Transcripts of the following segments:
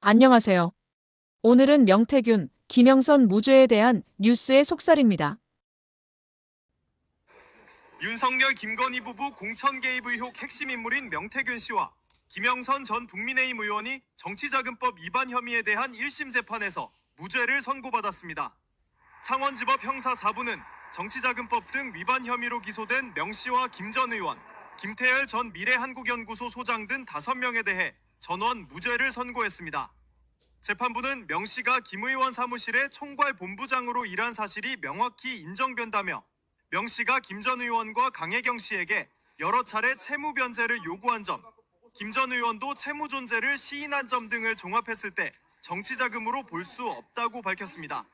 안녕하세요. 오늘은 명태균, 김영선 무죄에 대한 뉴스의 속살입니다. 윤석열 김건희 부부 공천 개입 의혹 핵심 인물인 명태균 씨와 김영선 전 국민의힘 의원이 정치자금법 위반 혐의에 대한 1심 재판에서 무죄를 선고받았습니다. 창원지법 형사 4부는 정치자금법 등 위반 혐의로 기소된 명 씨와 김 전 의원, 김태열 전 미래한국연구소 소장 등 5명에 대해 전원 무죄를 선고했습니다. 재판부는 명 씨가 김 의원 사무실의 총괄 본부장으로 일한 사실이 명확히 인정된다며 명 씨가 김 전 의원과 강혜경 씨에게 여러 차례 채무 변제를 요구한 점, 김 전 의원도 채무 존재를 시인한 점 등을 종합했을 때 정치자금으로 볼 수 없다고 밝혔습니다.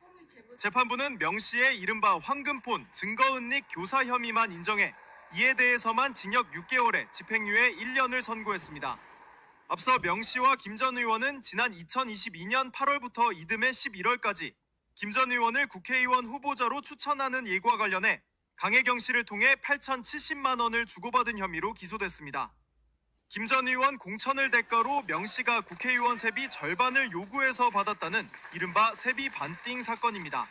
재판부는 명 씨의 이른바 황금폰 증거은닉 교사 혐의만 인정해 이에 대해서만 징역 6개월에 집행유예 1년을 선고했습니다. 앞서 명 씨와 김 전 의원은 지난 2022년 8월부터 이듬해 11월까지 김 전 의원을 국회의원 후보자로 추천하는 일과 관련해 강혜경 씨를 통해 8,070만 원을 주고받은 혐의로 기소됐습니다. 김 전 의원 공천을 대가로 명 씨가 국회의원 세비 절반을 요구해서 받았다는 이른바 세비 반띵 사건입니다.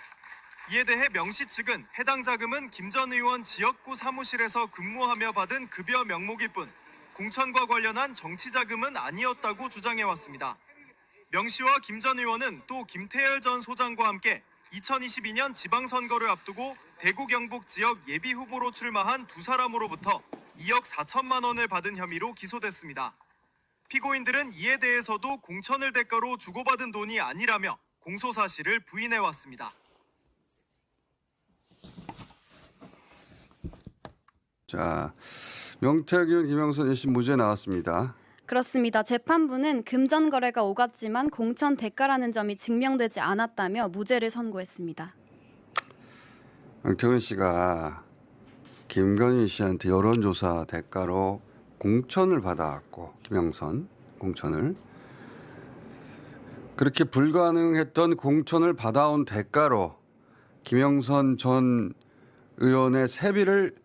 이에 대해 명 씨 측은 해당 자금은 김 전 의원 지역구 사무실에서 근무하며 받은 급여 명목일 뿐 공천과 관련한 정치자금은 아니었다고 주장해왔습니다. 명 씨와 김 전 의원은 또 김태열 전 소장과 함께 2022년 지방선거를 앞두고 대구 경북 지역 예비후보로 출마한 두 사람으로부터 2억 4천만 원을 받은 혐의로 기소됐습니다. 피고인들은 이에 대해서도 공천을 대가로 주고받은 돈이 아니라며 공소 사실을 부인해왔습니다. 자, 명태균, 김영선 1심 무죄 나왔습니다. 그렇습니다. 재판부는 금전 거래가 오갔지만 공천 대가라는 점이 증명되지 않았다며 무죄를 선고했습니다. 명태균 씨가 김건희 씨한테 여론조사 대가로 공천을 받아왔고, 김영선 공천을 그렇게 불가능했던 공천을 받아온 대가로 김영선 전 의원의 세비를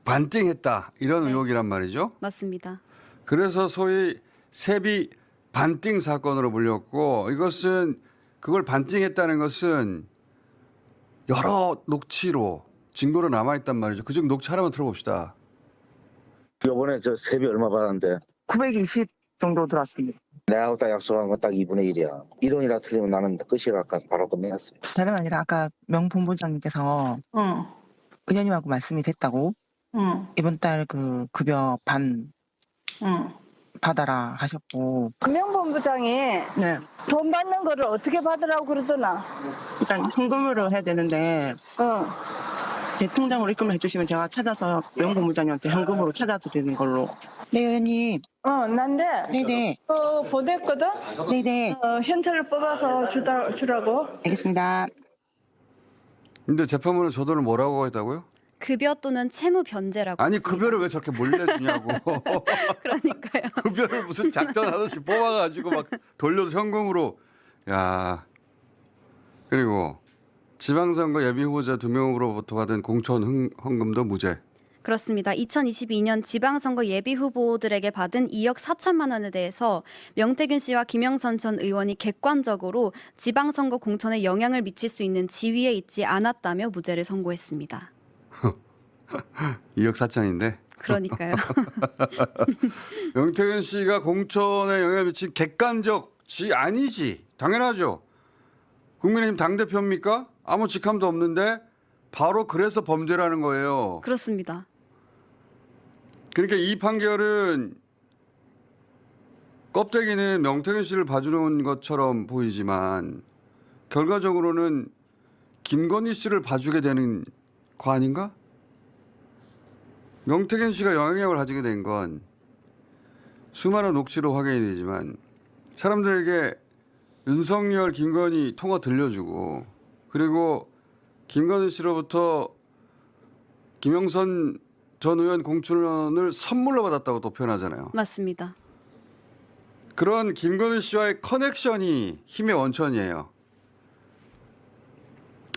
반띵했다, 이런 의혹이란 말이죠. 맞습니다. 그래서 소위 세비 반띵 사건으로 불렸고, 이것은 그걸 반띵했다는 것은 여러 녹취로 증거로 남아있단 말이죠. 그중 녹취 하나만 들어봅시다. 요번에 저 세비 얼마 받았는데? 920 정도 들어왔습니다. 내하고 딱 약속한 건 딱 2분의 1이야. 이론이라 틀리면 나는 끝이라 아까 바로 끝내놨어요. 다름 아니라 아까 명 본부장님께서 의원님하고 말씀이 됐다고 이번 달 그 급여 반 받아라 하셨고, 금명본부장이 네, 돈 받는 거를 어떻게 받으라고 그러더나. 일단 현금으로 해야 되는데 제 통장으로 입금해 주시면 제가 찾아서 명 본부장님한테 현금으로 찾아도 되는 걸로. 네, 의원님. 난데 네네. 보냈거든. 네네. 현찰을 뽑아서 주라고. 알겠습니다. 근데 재판부는 저 돈을 뭐라고 했다고요? 급여 또는 채무 변제라고. 아니, 했습니다. 급여를 왜 저렇게 몰래 주냐고. 그러니까요. 급여를 무슨 작전하듯이 뽑아가지고 막 돌려서 현금으로. 야, 그리고 지방선거 예비후보자 2명으로부터 받은 공천 헌금도 무죄. 그렇습니다. 2022년 지방선거 예비 후보들에게 받은 2억 4천만 원에 대해서 명태균 씨와 김영선 전 의원이 객관적으로 지방선거 공천에 영향을 미칠 수 있는 지위에 있지 않았다며 무죄를 선고했습니다. 2억 4천인데. 그러니까요. 명태균 씨가 공천에 영향을 미친 객관적 지 아니지. 당연하죠. 국민의힘 당대표입니까? 아무 직함도 없는데 바로 그래서 범죄라는 거예요. 그렇습니다. 그러니까 이 판결은 껍데기는 명태균 씨를 봐주는 것처럼 보이지만 결과적으로는 김건희 씨를 봐주게 되는 거 아닌가? 명태균 씨가 영향력을 가지게 된 건 수많은 녹취로 확인이 되지만 사람들에게 윤석열, 김건희 통화 들려주고, 그리고 김건희 씨로부터 김영선 전 의원 공천을 선물로 받았다고 또 표현하잖아요. 맞습니다. 그런 김건희 씨와의 커넥션이 힘의 원천이에요.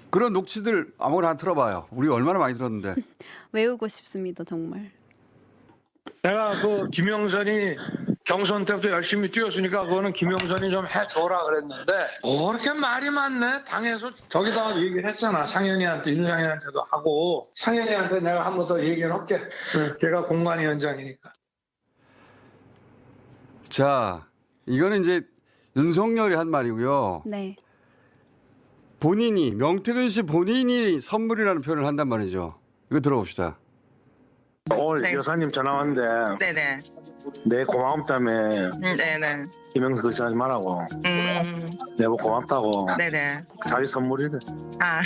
그런 녹취들 아무거나 하나 틀어봐요. 우리 얼마나 많이 들었는데. 외우고 싶습니다, 정말. 내가 그 김영선이 경선 때부터 열심히 뛰었으니까 그거는 김영선이 좀 해줘라 그랬는데 뭐 그렇게 말이 많네. 당에서 저기다가 얘기를 했잖아. 상현이한테, 윤상현한테도 하고 상현이한테 내가 한 번 더 얘기를 할게. 걔가 공관위원장이니까. 자, 이거는 이제 윤석열이 한 말이고요. 네. 본인이 명태균 씨 본인이 선물이라는 표현을 한단 말이죠. 이거 들어봅시다. 오늘 네. 여사님 전화 왔는데 네네. 내 고마움 때문에 네네. 김영선 걱정하지 말라고 내가 고맙다고 네네. 자기 선물이래. 아,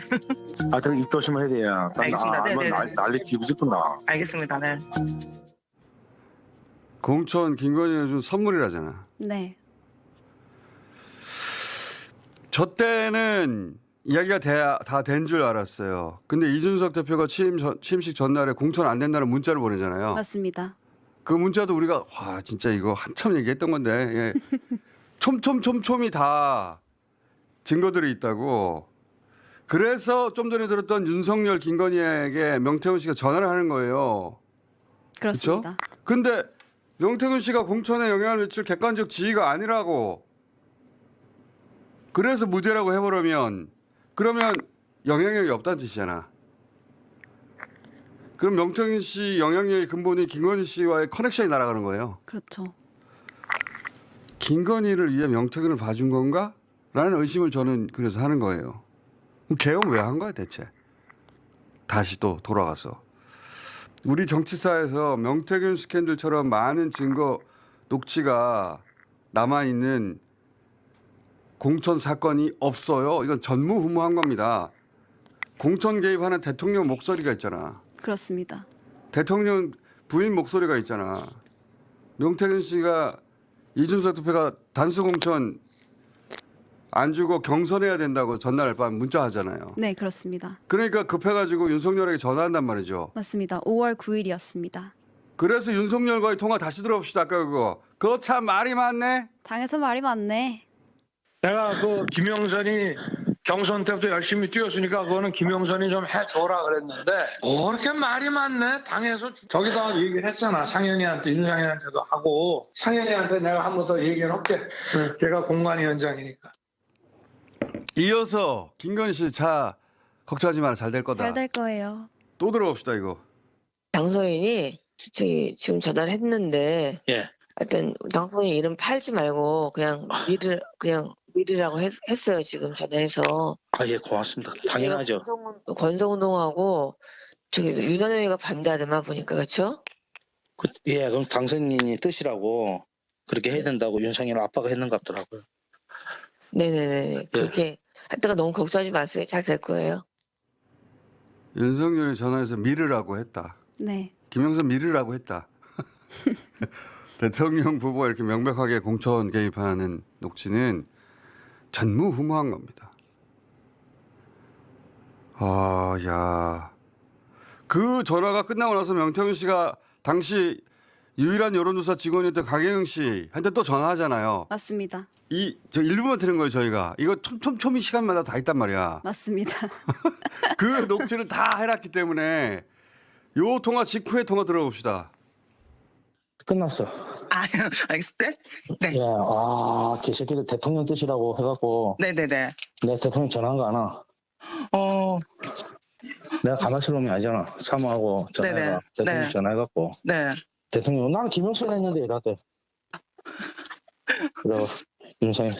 하여튼 입 조심해야 돼요. 알겠습니다. 네네네. 난리 뒤집어진다. 알겠습니다. 네. 공천 김건희가 준 선물이라잖아. 네. 저 때는 이야기가 다 된 줄 알았어요. 근데 이준석 대표가 취임식 전날에 공천 안 된다는 문자를 보내잖아요. 맞습니다. 그 문자도 우리가 와 진짜 이거 한참 얘기했던 건데 예. 촘촘촘촘이 다 증거들이 있다고. 그래서 좀 전에 들었던 윤석열 김건희에게 명태균 씨가 전화를 하는 거예요. 그렇죠? 그렇습니다. 근데 명태균 씨가 공천에 영향을 미칠 객관적 지위가 아니라고 그래서 무죄라고 해버리면 그러면 영향력이 없다는 뜻이잖아. 그럼 명태균 씨 영향력의 근본이 김건희 씨와의 커넥션이 날아가는 거예요. 그렇죠. 김건희를 위해 명태균을 봐준 건가? 라는 의심을 저는 그래서 하는 거예요. 그럼 개헌 왜 한 거야 대체? 다시 또 돌아가서. 우리 정치사에서 명태균 스캔들처럼 많은 증거 녹취가 남아있는 공천 사건이 없어요. 이건 전무후무한 겁니다. 공천 개입하는 대통령 목소리가 있잖아. 그렇습니다. 대통령 부인 목소리가 있잖아. 명태균 씨가 이준석 대표가 단수 공천 안 주고 경선해야 된다고 전날 밤 문자하잖아요. 네, 그렇습니다. 그러니까 급해가지고 윤석열에게 전화한단 말이죠. 맞습니다. 5월 9일이었습니다. 그래서 윤석열과의 통화 다시 들어봅시다. 아까 그거 참 말이 많네. 당에서 말이 많네. 내가 그 김영선이 경선 때부터 열심히 뛰었으니까 그거는 김영선이 좀 해줘라 그랬는데 뭐 그렇게 말이 많네. 당에서 저기다가 얘기를 했잖아. 상현이한테, 윤상현한테도 하고 상현이한테 내가 한 번 더 얘기를 할게. 걔가 공관위원장이니까. 이어서 김건희 씨 자 걱정하지 마라 잘 될 거다. 잘 될 거예요. 또 들어봅시다 이거. 당선인이 저기 지금 전화를 했는데 예. 하여튼 당선인 이름 팔지 말고 그냥 미르라고 했어요. 지금 전화해서. 아, 예, 고맙습니다. 당연하죠. 권성동하고 저기 윤한영이가 반대하더만 보니까 그렇죠? 예, 그럼 당선인이 뜻이라고 그렇게 해야 된다고 윤상현 아빠가 했는 것 같더라고요. 네네네. 그렇게 할 때가 너무 걱정하지 마세요. 잘 될 거예요. 윤석열이 전화해서 미르라고 했다. 네. 김영선 미르라고 했다. 대통령 부부가 이렇게 명백하게 공천 개입하는 녹취는 전무후무한 겁니다. 아, 야. 그 전화가 끝나고 나서 명태균 씨가 당시 유일한 여론조사 직원이었던 강혜영 씨한테 또 전화하잖아요. 맞습니다. 저 일부만 들은 거예요, 저희가. 이거 촘촘히 시간마다 다 있단 말이야. 맞습니다. 그 녹취를 다 해놨기 때문에 요 통화 직후에 통화 들어봅시다. 끝났어. 아, 알겠어요? 네. 예, 아, 개새끼들 대통령 뜻이라고 해갖고 네네네. 내가 대통령 전화한 거 아나? 내가 가만있을 놈이 아니잖아. 사모하고 전화해가. 네네. 대통령 네. 전화해갖고 네. 대통령 나는 김영선 했는데 이랬대. 그래 윤상이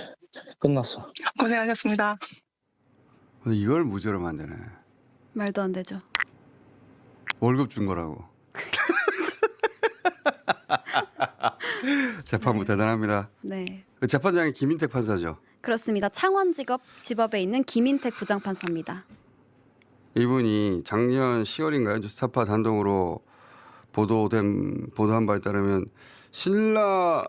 끝났어. 고생하셨습니다. 근데 이걸 무죄로 만드네. 말도 안 되죠. 월급 준 거라고. 재판부 대단합니다. 네. 그 재판장이 김인택 판사죠. 그렇습니다. 창원지법 집업에 있는 김인택 부장판사입니다. 이분이 작년 10월인가요? 뉴스타파 단독으로 보도한 바에 따르면 신라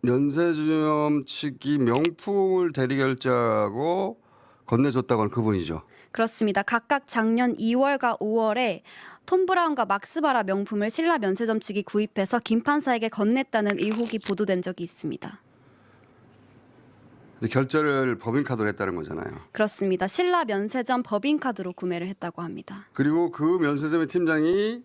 면세점 측이 명품을 대리 결제하고 건네줬다고 하는 그분이죠. 그렇습니다. 각각 작년 2월과 5월에 톰 브라운과 막스 바라 명품을 신라 면세점 측이 구입해서 김 판사에게 건넸다는 의혹이 보도된 적이 있습니다. 근데 결제를 법인카드로 했다는 거잖아요. 그렇습니다. 신라 면세점 법인카드로 구매를 했다고 합니다. 그리고 그 면세점의 팀장이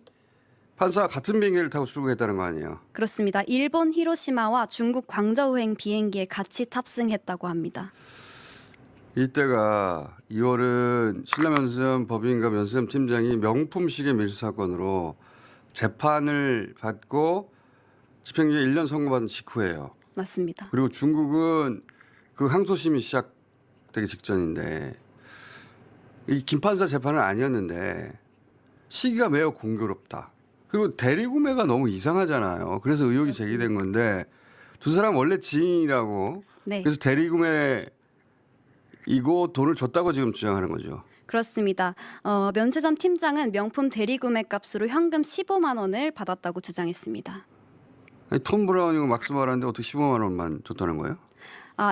판사가 같은 비행기를 타고 출국했다는 거 아니에요? 그렇습니다. 일본 히로시마와 중국 광저우행 비행기에 같이 탑승했다고 합니다. 이때가 2월은 신라면세점 법인과 면세점 팀장이 명품시계 밀수 사건으로 재판을 받고 집행유예 1년 선고받은 직후예요. 맞습니다. 그리고 중국은 그 항소심이 시작되기 직전인데 이 김판사 재판은 아니었는데 시기가 매우 공교롭다. 그리고 대리구매가 너무 이상하잖아요. 그래서 의혹이 제기된 건데 두 사람 원래 지인이라고 네. 그래서 대리구매이고 돈을 줬다고 지금 주장하는 거죠. 그렇습니다. 면세점 팀장은 명품 대리구매 값으로 현금 15만 원을 받았다고 주장했습니다. 아니, 톰 브라운이고 막스 마라인데 어떻게 15만 원만 줬다는 거예요?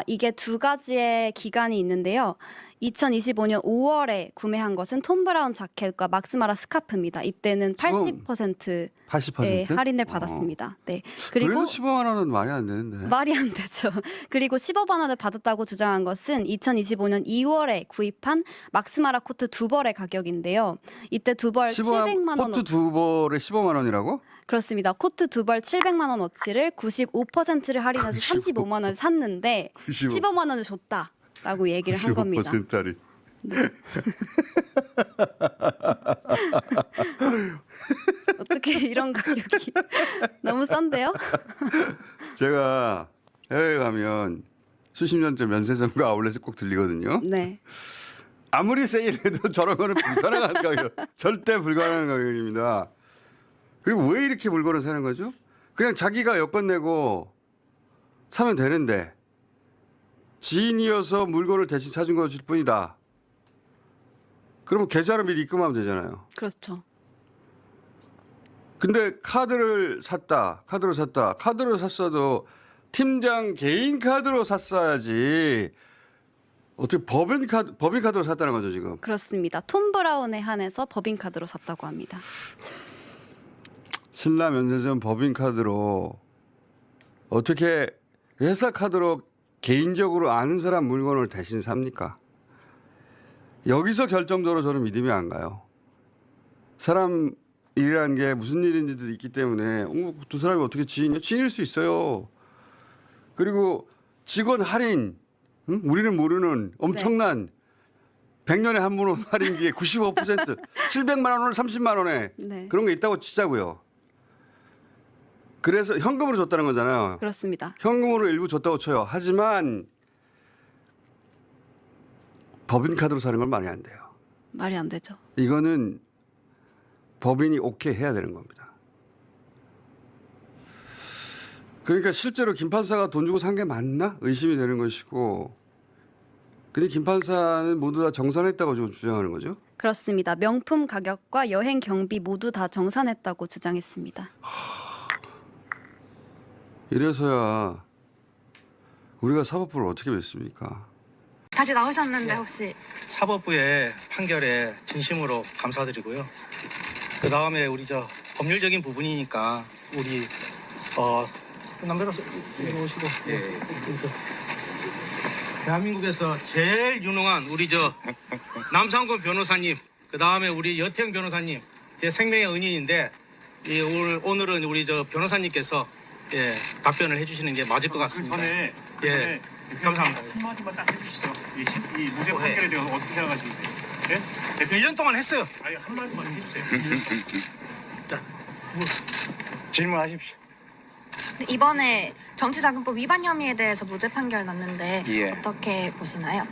이게 두 가지의 기간이 있는데요. 2025년 5월에 구매한 것은 톰 브라운 자켓과 막스마라 스카프입니다. 이때는 80%의 80%? 할인을 받았습니다. 네. 그리고 그래도 15만 원은 말이 안 되는데. 말이 안 되죠. 그리고 15만 원을 받았다고 주장한 것은 2025년 2월에 구입한 막스마라 코트 두 벌의 가격인데요. 이때 두 벌 700만 원. 코트 두 벌에 15만 원이라고? 그렇습니다. 코트 두 벌 700만 원어치를 95%를 할인해서 35만 원에 샀는데 15만 원을 줬다라고 얘기를 한 겁니다. 95%짜리. 어떻게 이런 가격이 너무 싼데요? 제가 해외에 가면 수십 년째 면세점과 아울렛에 꼭 들리거든요. 네. 아무리 세일해도 저런 거는 불가능한 가격. 절대 불가능한 가격입니다. 그리고 왜 이렇게 물건을 사는 거죠? 그냥 자기가 여권 내고 사면 되는데 지인이어서 물건을 대신 사준 것일 뿐이다. 그러면 계좌로 미리 입금하면 되잖아요. 그렇죠. 근데 카드로 샀다. 카드로 샀어도 팀장 개인 카드로 샀어야지. 어떻게 법인카드로 샀다는 거죠 지금? 그렇습니다. 톰 브라운에 한해서 법인카드로 샀다고 합니다. 신라 면세점 법인카드로 어떻게 회사 카드로 개인적으로 아는 사람 물건을 대신 삽니까? 여기서 결정적으로 저는 믿음이 안 가요. 사람 일이라는 게 무슨 일인지도 있기 때문에 두 사람이 어떻게 지인이야? 지인일 수 있어요. 그리고 직원 할인, 응? 우리는 모르는 엄청난 100년에 한 번 오는 할인기에 95% 700만 원을 30만 원에 네. 그런 게 있다고 치자고요. 그래서 현금으로 줬다는 거잖아요. 그렇습니다. 현금으로 일부 줬다고 쳐요. 하지만 법인카드로 사는 건 말이 안 돼요. 말이 안 되죠. 이거는 법인이 오케이 해야 되는 겁니다. 그러니까 실제로 김 판사가 돈 주고 산 게 맞나? 의심이 되는 것이고 근데 김 판사는 모두 다 정산했다고 지금 주장하는 거죠? 그렇습니다. 명품 가격과 여행 경비 모두 다 정산했다고 주장했습니다. 이래서야 우리가 사법부를 어떻게 믿습니까? 다시 나오셨는데 혹시 사법부의 판결에 진심으로 감사드리고요. 그 다음에 우리 저 법률적인 부분이니까 우리 남배로서 이리 오시고 대한민국에서 제일 유능한 우리 저 남상권 변호사님, 그 다음에 우리 여태영 변호사님, 제 생명의 은인인데 오늘은 우리 저 변호사님께서 답변을 해주시는 게 맞을 것 같습니다. 그 전에 감사합니다. 한마디만 딱 해주시죠. 이 무죄 판결에 대해서 어떻게 생각하시는지. 예? 1년 동안 했어요. 아니 한마디만 해주세요. 자, 질문하십시오. 이번에 정치자금법 위반 혐의에 대해서 무죄 판결 났는데 예. 어떻게 보시나요?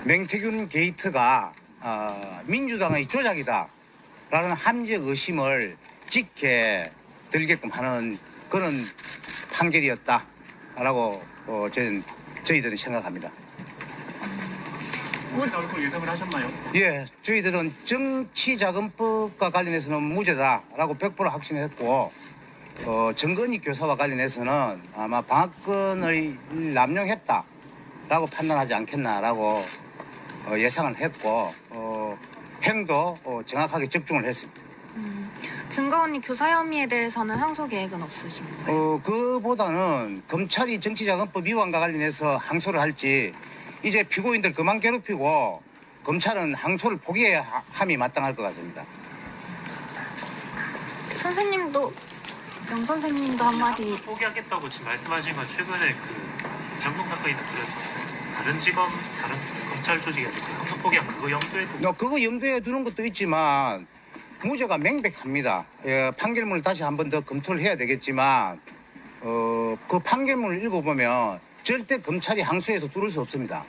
맹태균 게이트가 민주당의 조작이다라는 함정 의심을 짙게 들게끔 하는 그런 판결이었다라고 저희들은 생각합니다. 무죄 나올 걸 예상을 하셨나요? 예, 저희들은 정치자금법과 관련해서는 무죄다라고 100% 확신했고 정건희 교사와 관련해서는 아마 방학권을 남용했다라고 판단하지 않겠나라고 예상을 했고 행도 정확하게 적중을 했습니다. 증거언니 교사 혐의에 대해서는 항소 계획은 없으신가요? 그보다는 검찰이 정치자금법 위반과 관련해서 항소를 할지 이제 피고인들 그만 괴롭히고 검찰은 항소를 포기해야 함이 마땅할 것 같습니다. 선생님도 명 선생님도 한마디. 포기하겠다고 지금 말씀하신 건 최근에 그 장동 사건이 들어서 다른 직업, 다른 검찰 조직에 항소 포기한 그거 염두에 두고. 그거 염두에 두는 것도 있지만 무죄가 명백합니다. 판결문을 다시 한 번 더 검토를 해야 되겠지만 그 판결문을 읽어보면 절대 검찰이 항소해서 뚫을 수 없습니다.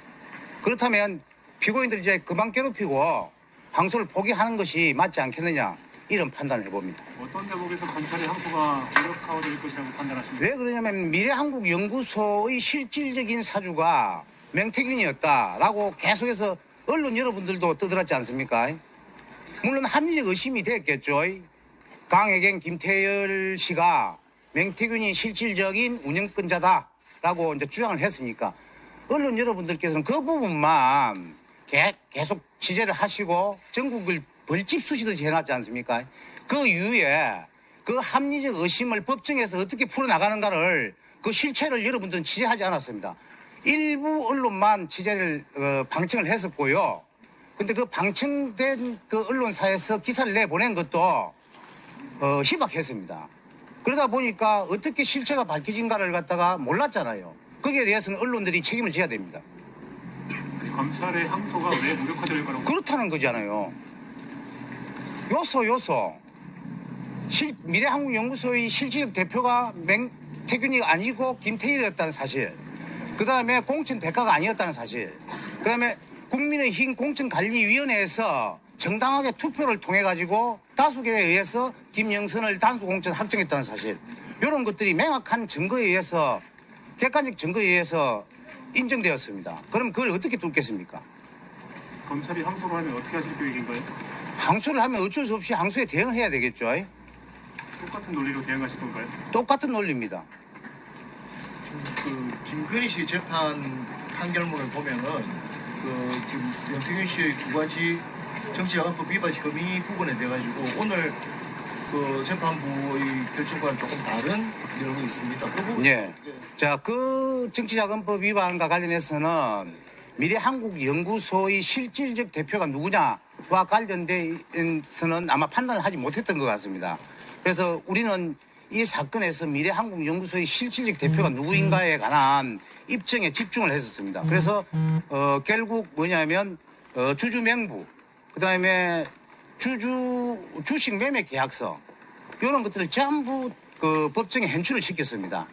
그렇다면 피고인들 이제 그만 괴롭히고 항소를 포기하는 것이 맞지 않겠느냐 이런 판단을 해봅니다. 어떤 대목에서 검찰의 항소가 무력화될 것이라고 판단하십니까? 왜 그러냐면 미래한국연구소의 실질적인 사주가 명태균이었다라고 계속해서 언론 여러분들도 떠들었지 않습니까? 물론 합리적 의심이 됐겠죠. 강혜경, 김태열 씨가 명태균이 실질적인 운영권자다라고 이제 주장을 했으니까 언론 여러분들께서는 그 부분만 계속 취재를 하시고 전국을 벌집 쑤시듯이 해놨지 않습니까? 그 이후에 그 합리적 의심을 법정에서 어떻게 풀어나가는가를 그 실체를 여러분들은 취재하지 않았습니다. 일부 언론만 취재를 방청을 했었고요. 근데 그 방청된 그 언론사에서 기사를 내보낸 것도 희박했습니다. 그러다 보니까 어떻게 실체가 밝혀진가를 갖다가 몰랐잖아요. 거기에 대해서는 언론들이 책임을 져야 됩니다. 검찰의 항소가 왜 무력화될 거라고? 그렇다는 거잖아요. 요소. 미래한국연구소의 실질적 대표가 명태균이 아니고 김태일이었다는 사실. 그 다음에 공천 대가가 아니었다는 사실. 그 다음에 국민의힘 공천관리위원회에서 정당하게 투표를 통해 가지고 다수결에 의해서 김영선을 단수 공천 확정했다는 사실. 이런 것들이 명확한 증거에 의해서 객관적 증거에 의해서 인정되었습니다. 그럼 그걸 어떻게 뚫겠습니까? 검찰이 항소를 하면 어떻게 하실 계획인가요? 항소를 하면 어쩔 수 없이 항소에 대응해야 되겠죠. 똑같은 논리로 대응하실 건가요? 똑같은 논리입니다. 그 김건희 씨 재판 판결문을 보면은 그 지금 명태균 씨의 두 가지 정치자금법 위반 혐의 부분에 대해 가지고 오늘 그 재판부의 결정과는 조금 다른 내용이 있습니다. 그 부분. 예. 자, 그 정치자금법 위반과 관련해서는 미래한국연구소의 실질적 대표가 누구냐와 관련돼서는 아마 판단을 하지 못했던 것 같습니다. 그래서 우리는 이 사건에서 미래한국연구소의 실질적 대표가 누구인가에 관한 입증에 집중을 했었습니다. 그래서 결국 뭐냐면 주주 명부, 그다음에 주식 매매 계약서 이런 것들을 전부 그 법정에 현출을 시켰습니다.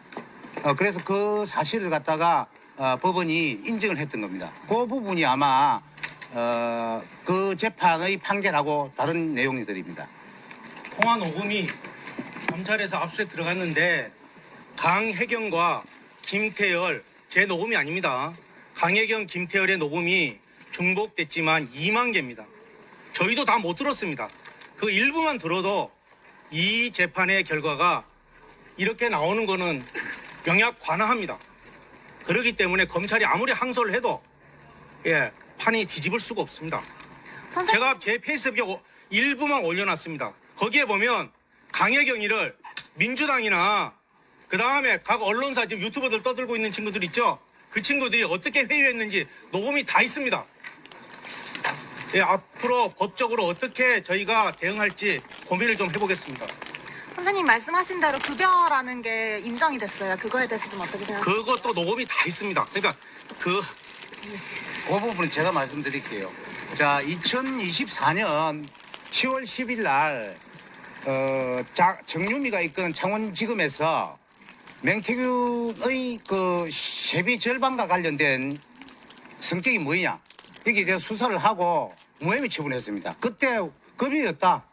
그래서 그 사실을 갖다가 법원이 인정을 했던 겁니다. 그 부분이 아마 그 재판의 판결하고 다른 내용들입니다. 통화 녹음이 검찰에서 압수수색 들어갔는데 강혜경과 김태열 제 녹음이 아닙니다. 강혜경, 김태열의 녹음이 중복됐지만 2만 개입니다. 저희도 다 못 들었습니다. 그 일부만 들어도 이 재판의 결과가 이렇게 나오는 거는 명약 관화합니다. 그렇기 때문에 검찰이 아무리 항소를 해도 판이 뒤집을 수가 없습니다. 제가 제 페이스북에 일부만 올려놨습니다. 거기에 보면 강혜경이를 민주당이나 그 다음에 각 언론사 지금 유튜버들 떠들고 있는 친구들 있죠? 그 친구들이 어떻게 회유했는지 녹음이 다 있습니다. 앞으로 법적으로 어떻게 저희가 대응할지 고민을 좀 해보겠습니다. 선생님 말씀하신 대로 급여라는 게 인정이 됐어요. 그거에 대해서 좀 어떻게 생각하세요? 그것도 녹음이 다 있습니다. 그러니까 그 부분은 제가 말씀드릴게요. 자, 2024년 10월 10일 날 정유미가 이끄는 창원지검에서 명태균의 그 세비 절반과 관련된 성격이 뭐냐 여기에 대해서 수사를 하고 무혐의 처분했습니다. 그때 급여였다.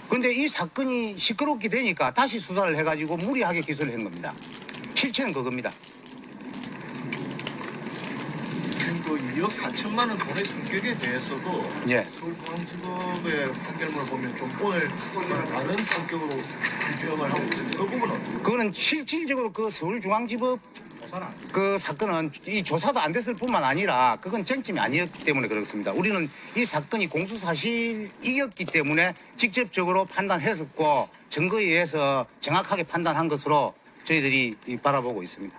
그런데 이 사건이 시끄럽게 되니까 다시 수사를 해가지고 무리하게 기소를 한 겁니다. 실체는 그겁니다. 그 2억 4천만 원 돈의 성격에 대해서도 서울중앙지법의 판결문을 보면 좀 오늘 다른 성격으로 규정을 하고 있는데 그 부분은 어떻게? 그거는 실질적으로 그 서울중앙지법 그 사건은 이 조사도 안 됐을 뿐만 아니라 그건 쟁점이 아니었기 때문에 그렇습니다. 우리는 이 사건이 공수사실이었기 때문에 직접적으로 판단했었고 증거에 의해서 정확하게 판단한 것으로 저희들이 바라보고 있습니다.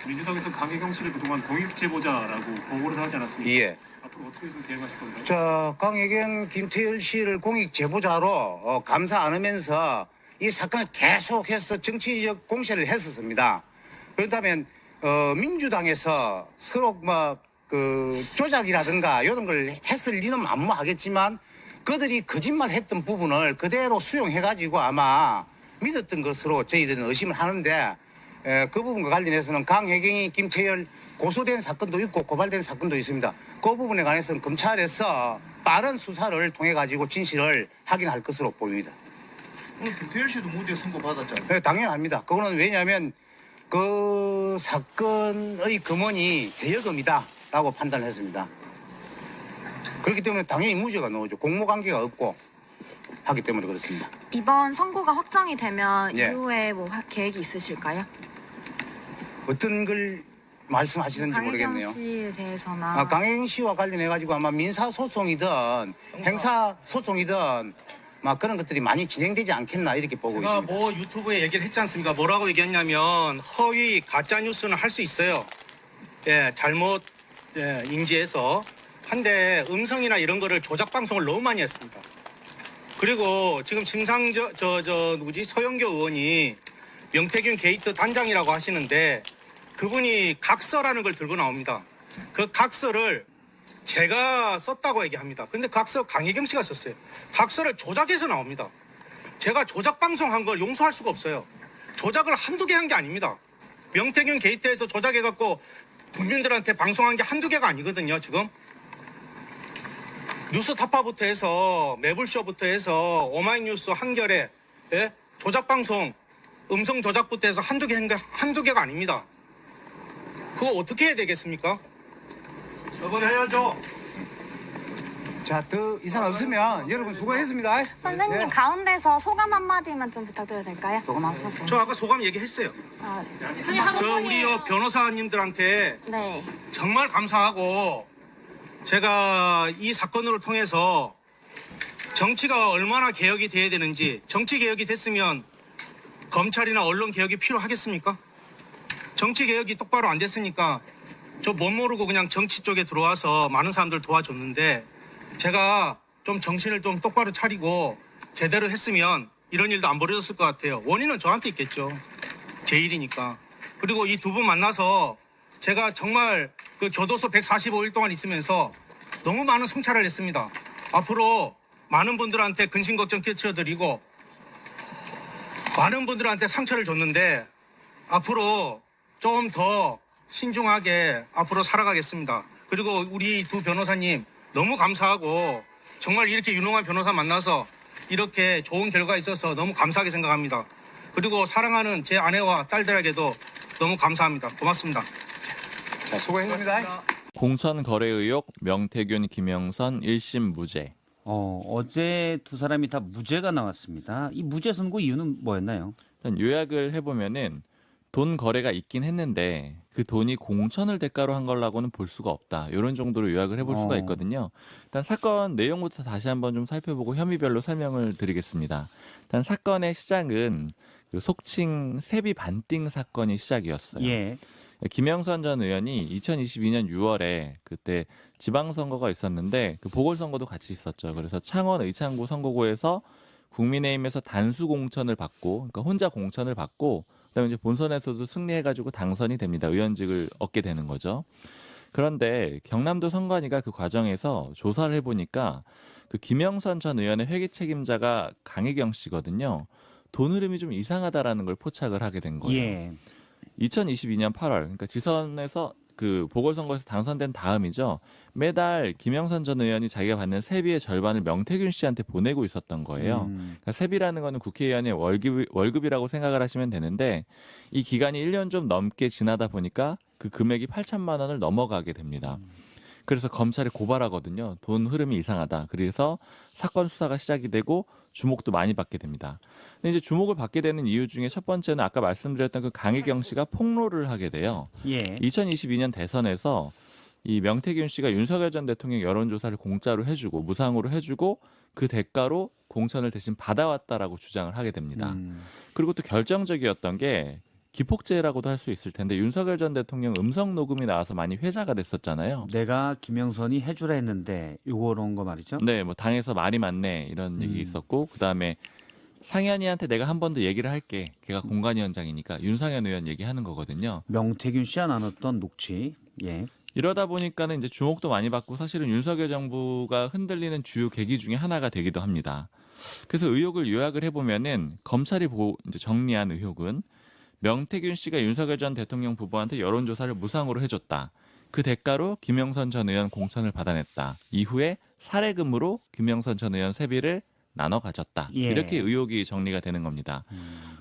민주당에서 강혜경 씨를 그동안 공익 제보자라고 보고를 하지 않았습니까? 예. 앞으로 어떻게 좀 대응하실 건가요? 자, 강혜경, 김태열 씨를 공익 제보자로 감사 안 하면서 이 사건을 계속해서 정치적 공세를 했었습니다. 그렇다면 민주당에서 서로 조작이라든가 이런 걸 했을 리는 만무하겠지만 그들이 거짓말했던 부분을 그대로 수용해가지고 아마 믿었던 것으로 저희들은 의심을 하는데 그 부분과 관련해서는 강혜경이 김태열 고소된 사건도 있고 고발된 사건도 있습니다. 그 부분에 관해서는 검찰에서 빠른 수사를 통해 가지고 진실을 확인할 것으로 보입니다. 오늘 김태열 씨도 무죄 선고 받았지 않습니까? 네, 당연합니다. 그거는 왜냐하면 그 사건의 금원이 대여금이다라고 판단을 했습니다. 그렇기 때문에 당연히 무죄가 나오죠. 공모관계가 없고 하기 때문에 그렇습니다. 이번 선고가 확정이 되면 예. 이후에 뭐 계획이 있으실까요? 어떤 걸 말씀하시는지 강혜경 모르겠네요. 씨에 대해서나 강혜경 씨와 관련해가지고 아마 민사소송이든 행사소송이든 막 그런 것들이 많이 진행되지 않겠나 이렇게 보고 제가 있습니다. 뭐 유튜브에 얘기를 했지 않습니까? 뭐라고 얘기했냐면 허위 가짜 뉴스는 할 수 있어요. 예, 잘못 인지해서 한데 음성이나 이런 거를 조작 방송을 너무 많이 했습니다. 그리고 지금 서영교 의원이 명태균 게이트 단장이라고 하시는데 그분이 각서라는 걸 들고 나옵니다. 그 각서를 제가 썼다고 얘기합니다. 근데 각서 강혜경 씨가 썼어요. 각서를 조작해서 나옵니다. 제가 조작 방송한 걸 용서할 수가 없어요. 조작을 한두 개 한 게 아닙니다. 명태균 게이트에서 조작해갖고 국민들한테 방송한 게 한두 개가 아니거든요. 지금 뉴스타파부터 해서 매불쇼부터 해서 오마이뉴스 한겨레 조작 방송 음성 조작부터 해서 한두 개가 아닙니다. 그거 어떻게 해야 되겠습니까? 처벌해야죠. 자, 더 이상 없으면 여러분 수고했습니다. 선생님 네. 가운데서 소감 한마디만 좀 부탁드려도 될까요? 저 아까 소감 얘기했어요. 아, 저 우리 변호사님들한테 네. 정말 감사하고 제가 이 사건을 통해서 정치가 얼마나 개혁이 돼야 되는지 정치 개혁이 됐으면 검찰이나 언론 개혁이 필요하겠습니까? 정치 개혁이 똑바로 안 됐으니까 저 못 모르고 그냥 정치 쪽에 들어와서 많은 사람들 도와줬는데 제가 좀 정신을 좀 똑바로 차리고 제대로 했으면 이런 일도 안 벌어졌을 것 같아요. 원인은 저한테 있겠죠. 제 일이니까. 그리고 이 두 분 만나서 제가 정말 그 교도소 145일 동안 있으면서 너무 많은 성찰을 했습니다. 앞으로 많은 분들한테 근심 걱정 끼쳐드리고 많은 분들한테 상처를 줬는데 앞으로 좀 더 신중하게 앞으로 살아가겠습니다. 그리고 우리 두 변호사님 너무 감사하고 정말 이렇게 유능한 변호사 만나서 이렇게 좋은 결과 있어서 너무 감사하게 생각합니다. 그리고 사랑하는 제 아내와 딸들에게도 너무 감사합니다. 고맙습니다. 자, 수고했습니다. 공천 거래 의혹 명태균 김영선 1심 무죄. 어제 두 사람이 다 무죄가 나왔습니다. 이 무죄 선고 이유는 뭐였나요? 일단 요약을 해보면은 돈 거래가 있긴 했는데 그 돈이 공천을 대가로 한 거라고는 볼 수가 없다. 이런 정도로 요약을 해볼 수가 있거든요. 일단 사건 내용부터 다시 한번 좀 살펴보고 혐의별로 설명을 드리겠습니다. 일단 사건의 시작은 그 속칭 세비 반띵 사건이 시작이었어요. 예. 김영선 전 의원이 2022년 6월에 그때 지방선거가 있었는데 그 보궐선거도 같이 있었죠. 그래서 창원 의창구 선거구에서 국민의힘에서 단수 공천을 받고, 그러니까 혼자 공천을 받고, 그다음에 이제 본선에서도 승리해가지고 당선이 됩니다. 의원직을 얻게 되는 거죠. 그런데 경남도 선관위가 그 과정에서 조사를 해보니까 그 김영선 전 의원의 회계 책임자가 강혜경 씨거든요. 돈 흐름이 좀 이상하다라는 걸 포착을 하게 된 거예요. 예. 2022년 8월, 그러니까 지선에서 그 보궐선거에서 당선된 다음이죠. 매달 김영선 전 의원이 자기가 받는 세비의 절반을 명태균 씨한테 보내고 있었던 거예요. 그러니까 세비라는 거는 국회의원의 월급이라고 생각을 하시면 되는데 이 기간이 1년 좀 넘게 지나다 보니까 그 금액이 8천만 원을 넘어가게 됩니다. 그래서 검찰에 고발하거든요. 돈 흐름이 이상하다. 그래서 사건 수사가 시작이 되고 주목도 많이 받게 됩니다. 근데 이제 주목을 받게 되는 이유 중에 첫 번째는 아까 말씀드렸던 그 강혜경 씨가 폭로를 하게 돼요. 예. 2022년 대선에서 이 명태균 씨가 윤석열 전 대통령 여론조사를 공짜로 해주고 무상으로 해주고 그 대가로 공천을 대신 받아왔다라고 주장을 하게 됩니다. 그리고 또 결정적이었던 게 기폭제라고도 할 수 있을 텐데 윤석열 전 대통령 음성 녹음이 나와서 많이 회자가 됐었잖아요. 내가 김영선이 해주라 했는데 요런 거 말이죠. 네, 뭐 당에서 말이 많네 이런 얘기 있었고 그다음에 상현이한테 내가 한 번 더 얘기를 할게. 걔가 공관위원장이니까 윤상현 의원 얘기하는 거거든요. 명태균 씨와 나눴던 녹취. 예. 이러다 보니까는 이제 주목도 많이 받고 사실은 윤석열 정부가 흔들리는 주요 계기 중에 하나가 되기도 합니다. 그래서 의혹을 요약을 해보면은 검찰이 이제 정리한 의혹은 명태균 씨가 윤석열 전 대통령 부부한테 여론조사를 무상으로 해줬다. 그 대가로 김영선 전 의원 공천을 받아냈다. 이후에 사례금으로 김영선 전 의원 세비를 나눠 가졌다. 예. 이렇게 의혹이 정리가 되는 겁니다.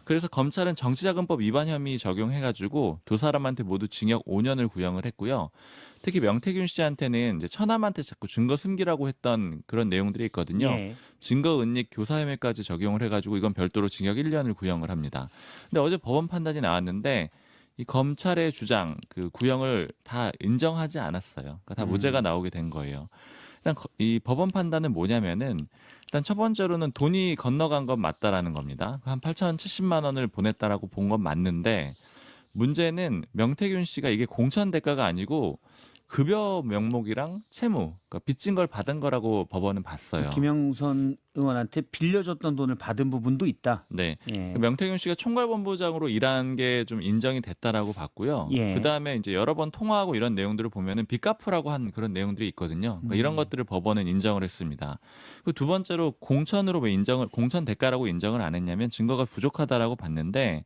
그래서 검찰은 정치자금법 위반 혐의 적용해가지고 두 사람한테 모두 징역 5년을 구형을 했고요. 특히 명태균 씨한테는 이제 처남한테 자꾸 증거 숨기라고 했던 그런 내용들이 있거든요. 예. 증거 은닉 교사 혐의까지 적용을 해가지고 이건 별도로 징역 1년을 구형을 합니다. 근데 어제 법원 판단이 나왔는데 이 검찰의 주장 그 구형을 다 인정하지 않았어요. 그러니까 다 무죄가 나오게 된 거예요. 일단 이 법원 판단은 뭐냐면은 일단 첫 번째로는 돈이 건너간 건 맞다라는 겁니다. 한 8,070만 원을 보냈다라고 본 건 맞는데 문제는 명태균 씨가 이게 공천 대가가 아니고 급여 명목이랑 채무, 그러니까 빚진 걸 받은 거라고 법원은 봤어요. 김영선 의원한테 빌려줬던 돈을 받은 부분도 있다. 네. 예. 명태균 씨가 총괄본부장으로 일한 게 좀 인정이 됐다라고 봤고요. 예. 그다음에 이제 여러 번 통화하고 이런 내용들을 보면은 빚 갚으라고 한 그런 내용들이 있거든요. 그러니까 이런 것들을 법원은 인정을 했습니다. 그리고 두 번째로 공천으로 왜 공천 대가라고 인정을 안 했냐면 증거가 부족하다라고 봤는데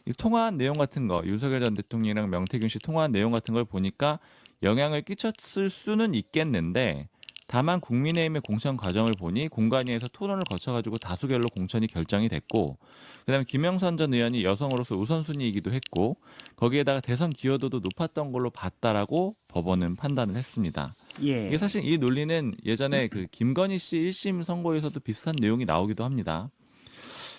이 통화한 내용 같은 거 윤석열 전 대통령이랑 명태균 씨 통화한 내용 같은 걸 보니까 영향을 끼쳤을 수는 있겠는데 다만 국민의힘의 공천 과정을 보니 공관위에서 토론을 거쳐가지고 다수결로 공천이 결정이 됐고 그다음에 김영선 전 의원이 여성으로서 우선순위이기도 했고 거기에다가 대선 기여도도 높았던 걸로 봤다라고 법원은 판단을 했습니다. 예. 이게 사실 이 논리는 예전에 그 김건희 씨 1심 선고에서도 비슷한 내용이 나오기도 합니다.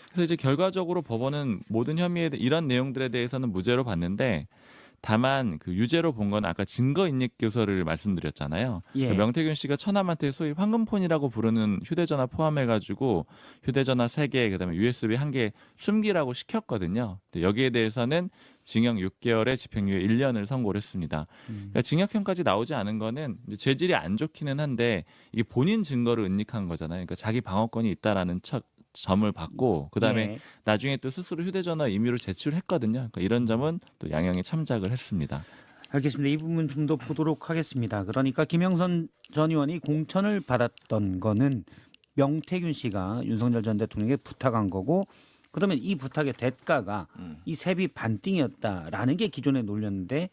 그래서 이제 결과적으로 법원은 모든 혐의에 이런 내용들에 대해서는 무죄로 봤는데 다만 그 유죄로 본 건 아까 증거 인멸 교서를 말씀드렸잖아요. 예. 그러니까 명태균 씨가 처남한테 소위 황금폰이라고 부르는 휴대전화 포함해가지고 휴대전화 3개 그다음에 USB 1개 숨기라고 시켰거든요. 근데 여기에 대해서는 징역 6개월에 집행유예 1년을 선고를 했습니다. 그러니까 징역형까지 나오지 않은 거는 이제 죄질이 안 좋기는 한데 이게 본인 증거를 은닉한 거잖아요. 그러니까 자기 방어권이 있다라는 점을 받고 그다음에 예. 나중에 또 스스로 휴대전화 임의로 제출했거든요. 그러니까 이런 점은 또 양형에 참작을 했습니다. 알겠습니다. 이 부분 좀 더 보도록 하겠습니다. 그러니까 김영선 전 의원이 공천을 받았던 거는 명태균 씨가 윤석열 전 대통령에게 부탁한 거고 그다음에 이 부탁의 대가가 이 세비 반띵이었다라는 게 기존에 논렸는데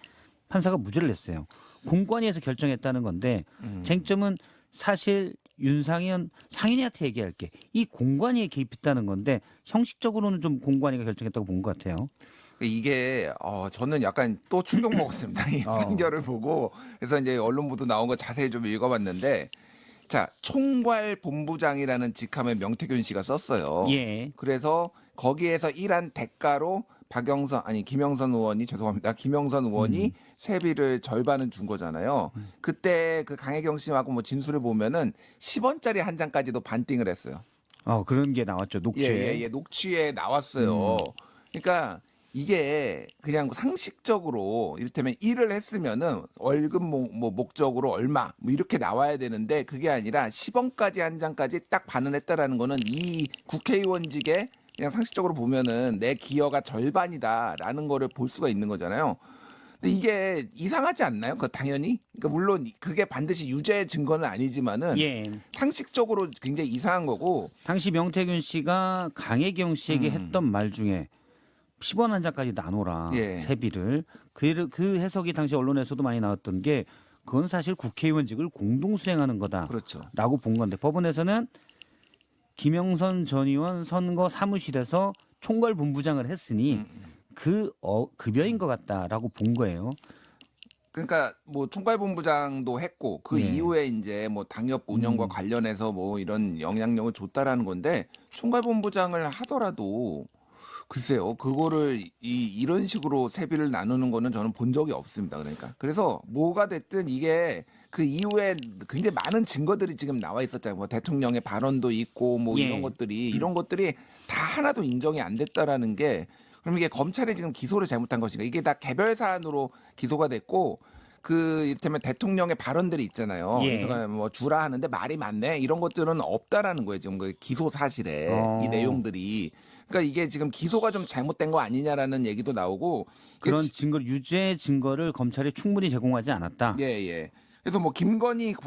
판사가 무죄를 냈어요. 공관위에서 결정했다는 건데 쟁점은 사실 윤상현 상현이한테 얘기할게. 이 공관위에 개입했다는 건데 형식적으로는 좀 공관위가 결정했다고 본 것 같아요. 이게 저는 약간 또 충격 먹었습니다. 이 판결을 보고 그래서 이제 언론 보도 나온 거 자세히 좀 읽어봤는데 자 총괄본부장이라는 직함을 명태균 씨가 썼어요. 예. 그래서 거기에서 일한 대가로 김영선 의원이 세비를 절반은 준 거잖아요. 그때 그 강혜경 씨하고 뭐 진술을 보면은 10원짜리 한 장까지도 반띵을 했어요. 그런 게 나왔죠. 녹취에. 예, 녹취에 나왔어요. 그러니까 이게 그냥 상식적으로 이를테면 일을 했으면은 월급 목적으로 얼마 뭐 이렇게 나와야 되는데 그게 아니라 10원까지 한 장까지 딱 반환했다라는 거는 이 국회의원직에 그냥 상식적으로 보면은 내 기여가 절반이다라는 거를 볼 수가 있는 거잖아요. 근데 이게 이상하지 않나요? 그 당연히. 그러니까 물론 그게 반드시 유죄 증거는 아니지만은 예. 상식적으로 굉장히 이상한 거고. 당시 명태균 씨가 강혜경 씨에게 했던 말 중에 10원 한 장까지 나눠라. 예. 세비를. 그 해석이 당시 언론에서도 많이 나왔던 게 그건 사실 국회의원직을 공동 수행하는 거다라고 그렇죠. 본 건데 법원에서는 김영선 전 의원 선거 사무실에서 총괄본부장을 했으니 그 급여인 것 같다라고 본 거예요. 그러니까 뭐 총괄본부장도 했고 그 이후에 이제 뭐 당협 운영과 관련해서 뭐 이런 영향력을 줬다라는 건데 총괄본부장을 하더라도 글쎄요 그거를 이런 식으로 세비를 나누는 거는 저는 본 적이 없습니다. 그러니까 그래서 뭐가 됐든 이게 그 이후에 굉장히 많은 증거들이 지금 나와 있었잖아요. 뭐 대통령의 발언도 있고 뭐 예. 이런 것들이 다 하나도 인정이 안 됐다라는 게 그럼 이게 검찰이 지금 기소를 잘못한 것인가? 이게 다 개별 사안으로 기소가 됐고 그 이를테면 대통령의 발언들이 있잖아요. 예. 그래서 뭐 주라 하는데 말이 많네 이런 것들은 없다라는 거예요. 지금 그 기소 사실에 이 내용들이. 그러니까 이게 지금 기소가 좀 잘못된 거 아니냐라는 얘기도 나오고 그런 증거 유죄 증거를 검찰이 충분히 제공하지 않았다. 예. 그래서 뭐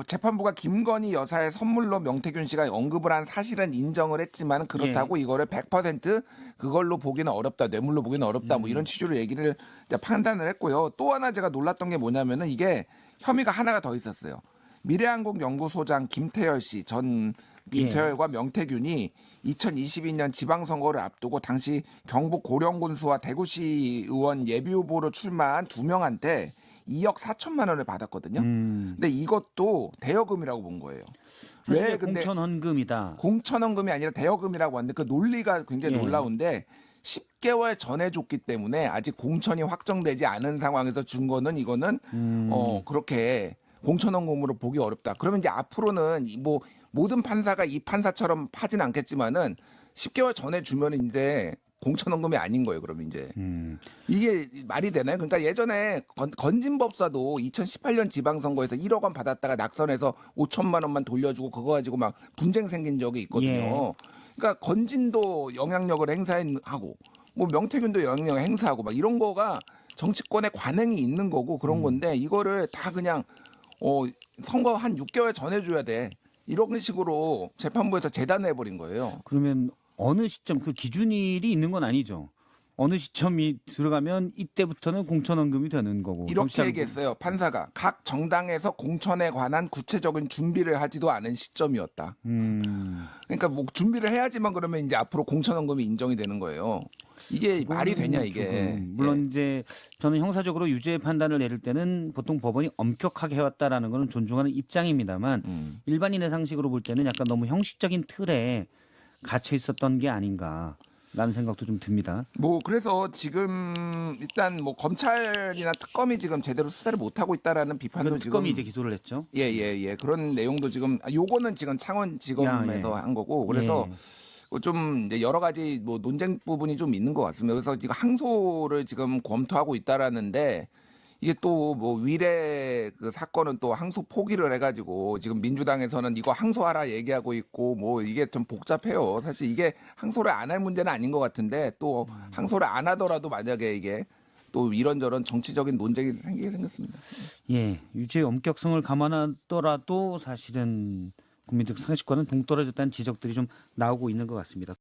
재판부가 김건희 여사의 선물로 명태균 씨가 언급을 한 사실은 인정을 했지만 그렇다고 이거를 100% 그걸로 보기는 어렵다, 뇌물로 보기는 어렵다, 뭐 이런 취지로 얘기를 이제 판단을 했고요. 또 하나 제가 놀랐던 게 뭐냐면은 이게 혐의가 하나가 더 있었어요. 미래한국연구소장 김태열 씨 전 김태열과 명태균이 2022년 지방선거를 앞두고 당시 경북 고령군수와 대구시 의원 예비후보로 출마한 2명한테 2억 4천만 원을 받았거든요. 근데 이것도 대여금이라고 본 거예요. 왜 근데 공천헌금이다. 공천헌금이 아니라 대여금이라고 하는데 그 논리가 굉장히 놀라운데 10개월 전에 줬기 때문에 아직 공천이 확정되지 않은 상황에서 준 거는 이거는 그렇게 공천헌금으로 보기 어렵다. 그러면 이제 앞으로는 뭐 모든 판사가 이 판사처럼 하진 않겠지만은 10개월 전에 주면 이제 공천헌금이 아닌 거예요. 그러면 이제 이게 말이 되나요? 그러니까 예전에 건진법사도 2018년 지방선거에서 1억 원 받았다가 낙선해서 5천만 원만 돌려주고 그거 가지고 막 분쟁 생긴 적이 있거든요. 그러니까 건진도 영향력을 행사하고 뭐 명태균도 영향력을 행사하고 막 이런 거가 정치권에 관행이 있는 거고 그런 건데 이거를 다 그냥 선거 한 6개월 전에 줘야 돼. 이런 식으로 재판부에서 재단해버린 거예요. 그러면 어느 시점 그 기준일이 있는 건 아니죠. 어느 시점이 들어가면 이때부터는 공천헌금이 되는 거고. 이렇게 얘기했어요. 판사가 각 정당에서 공천에 관한 구체적인 준비를 하지도 않은 시점이었다. 그러니까 뭐 준비를 해야지만 그러면 이제 앞으로 공천헌금이 인정이 되는 거예요. 이게 말이 되냐 이게. 물론 이제 저는 형사적으로 유죄 판단을 내릴 때는 보통 법원이 엄격하게 해왔다라는 거는 존중하는 입장입니다만 일반인의 상식으로 볼 때는 약간 너무 형식적인 틀에 갇혀 있었던 게 아닌가라는 생각도 좀 듭니다. 뭐 그래서 지금 일단 뭐 검찰이나 특검이 지금 제대로 수사를 못 하고 있다라는 비판도 지금 특검이 이제 기소를 했죠. 예. 그런 내용도 지금 요거는 지금 창원지검에서 한 거고 그래서 좀 이제 여러 가지 뭐 논쟁 부분이 좀 있는 것 같습니다. 그래서 지금 항소를 지금 검토하고 있다라는데 이게 또 뭐 위례 그 사건은 또 항소 포기를 해가지고 지금 민주당에서는 이거 항소하라 얘기하고 있고 뭐 이게 좀 복잡해요. 사실 이게 항소를 안 할 문제는 아닌 것 같은데 또 항소를 안 하더라도 만약에 이게 또 이런저런 정치적인 논쟁이 생기게 생겼습니다. 유죄의 엄격성을 감안하더라도 사실은 국민적 상식과는 동떨어졌다는 지적들이 좀 나오고 있는 것 같습니다.